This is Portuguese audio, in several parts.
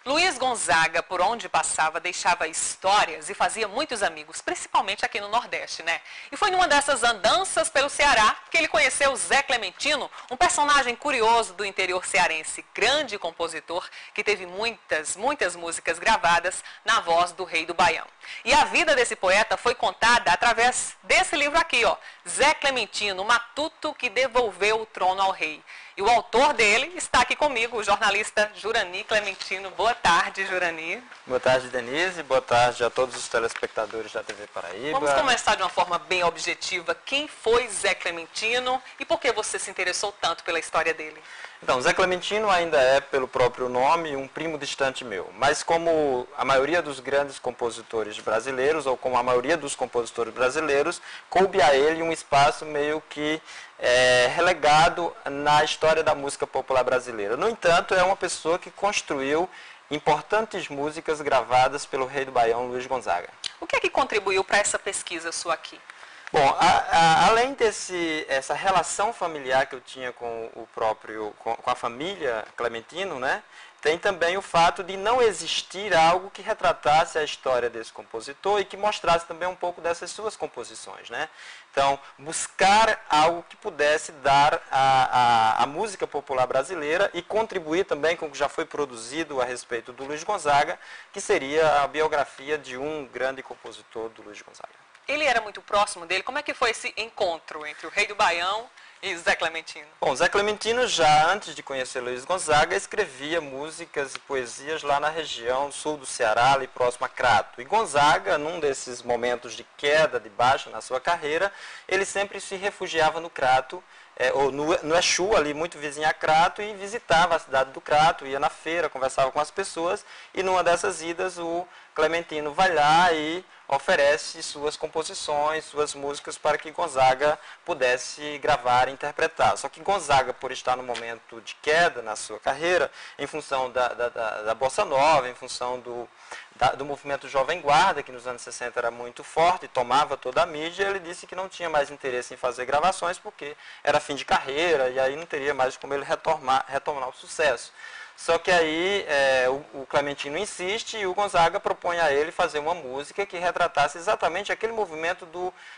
Luiz Gonzaga, por onde passava, deixava histórias e fazia muitos amigos, principalmente aqui no Nordeste, né? E foi numa dessas andanças pelo Ceará que ele conheceu Zé Clementino, um personagem curioso do interior cearense, grande compositor, que teve muitas músicas gravadas na voz do Rei do Baião. E a vida desse poeta foi contada através desse livro aqui, ó, Zé Clementino, Matuto que devolveu o trono ao rei. E o autor dele está aqui comigo, o jornalista Jurani Clementino. Boa tarde, Jurani. Boa tarde, Denise. Boa tarde a todos os telespectadores da TV Paraíba. Vamos começar de uma forma bem objetiva. Quem foi Zé Clementino e por que você se interessou tanto pela história dele? Então, Zé Clementino ainda é, pelo próprio nome, um primo distante meu. Mas como a maioria dos grandes compositores brasileiros, ou como a maioria dos compositores brasileiros, coube a ele um espaço meio que relegado na história da música popular brasileira. No entanto, é uma pessoa que construiu importantes músicas gravadas pelo Rei do Baião, Luiz Gonzaga. O que é que contribuiu para essa pesquisa sua aqui? Bom, além essa relação familiar que eu tinha com a família Clementino, né, tem também o fato de não existir algo que retratasse a história desse compositor e que mostrasse também um pouco dessas suas composições, né? Então, buscar algo que pudesse dar à música popular brasileira e contribuir também com o que já foi produzido a respeito do Luiz Gonzaga, que seria a biografia de um grande compositor do Luiz Gonzaga. Ele era muito próximo dele? Como é que foi esse encontro entre o Rei do Baião e Zé Clementino? Bom, Zé Clementino, já antes de conhecer Luiz Gonzaga, escrevia músicas e poesias lá na região sul do Ceará, ali próximo a Crato. E Gonzaga, num desses momentos de queda, de baixa na sua carreira, ele sempre se refugiava no Crato, ou no Exu, ali muito vizinho a Crato, e visitava a cidade do Crato, ia na feira, conversava com as pessoas, e numa dessas idas o Clementino vai lá e oferece suas composições, suas músicas para que Gonzaga pudesse gravar e interpretar. Só que Gonzaga, por estar no momento de queda na sua carreira, em função da Bossa Nova, em função do movimento Jovem Guarda, que nos anos 60 era muito forte, tomava toda a mídia, ele disse que não tinha mais interesse em fazer gravações porque era fim de carreira e aí não teria mais como ele retomar o sucesso. Só que aí o Clementino insiste e o Gonzaga propõe a ele fazer uma música que retratasse exatamente aquele movimento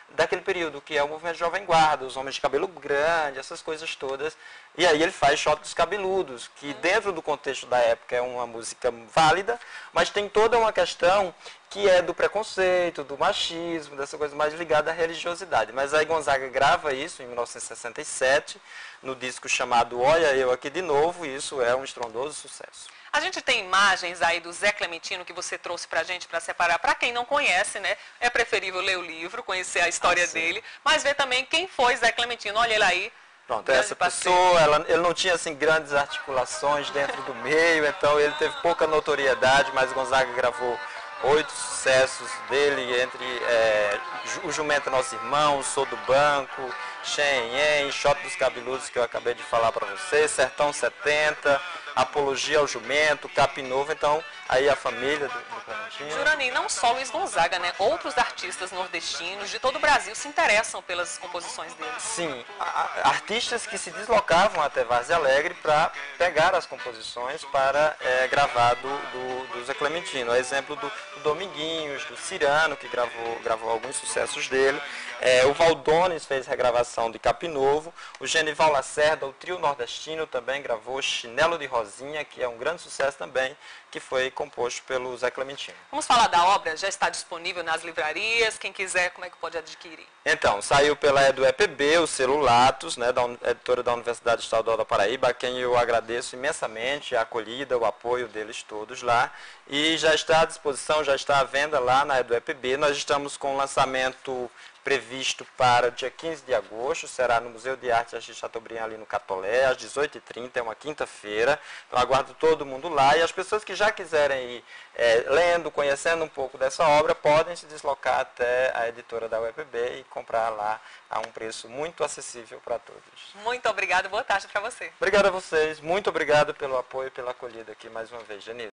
daquele período, que é o movimento Jovem Guarda, os homens de cabelo grande, essas coisas todas. E aí ele faz Shot dos Cabeludos, que dentro do contexto da época é uma música válida, mas tem toda uma questão que é do preconceito, do machismo, dessa coisa mais ligada à religiosidade. Mas aí Gonzaga grava isso em 1967, no disco chamado Olha Eu Aqui de Novo, e isso é um estrondoso sucesso. A gente tem imagens aí do Zé Clementino que você trouxe pra gente para separar. Para quem não conhece, né, é preferível ler o livro, conhecer a história dele, mas ver também quem foi Zé Clementino. Olha ele aí. Pronto, essa pessoa, ele não tinha assim grandes articulações dentro do meio, então ele teve pouca notoriedade, mas Gonzaga gravou 8 sucessos dele, entre O Jumento é Nosso Irmão, Sou do Banco, Xenhen, Shot dos Cabeludos, que eu acabei de falar para você, Sertão 70, Apologia ao Jumento, Capim Novo, então aí a família do Clementino. Jurani, não só Luiz Gonzaga, né? Outros artistas nordestinos de todo o Brasil se interessam pelas composições dele. Sim, artistas que se deslocavam até Várzea Alegre para pegar as composições para gravar do Zé Clementino. A exemplo do Dominguinhos, do Cirano, que gravou alguns sucessos dele. O Valdones fez regravação de Capim Novo. O Genival Lacerda, o trio nordestino, também gravou Chinelo de Rosinha, que é um grande sucesso também, que foi composto pelo Zé Clementino. Vamos falar da obra, já está disponível nas livrarias, quem quiser, como é que pode adquirir? Então, saiu pela EduEPB, o selo Latos, né, editora da Universidade Estadual da Paraíba, a quem eu agradeço imensamente a acolhida, o apoio deles todos lá, e já está à disposição, já está à venda lá na EduEPB. Nós estamos com o lançamento previsto para dia 15 de agosto, será no Museu de Arte Assis Chateaubriand, ali no Catolé, às 18h30, é uma quinta-feira. Então aguardo todo mundo lá, e as pessoas que já quiserem ir lendo, conhecendo um pouco dessa obra, podem se deslocar até a editora da UEPB e comprar lá a um preço muito acessível para todos. Muito obrigado, boa tarde para você. Obrigado a vocês, muito obrigado pelo apoio e pela acolhida aqui mais uma vez, Denise.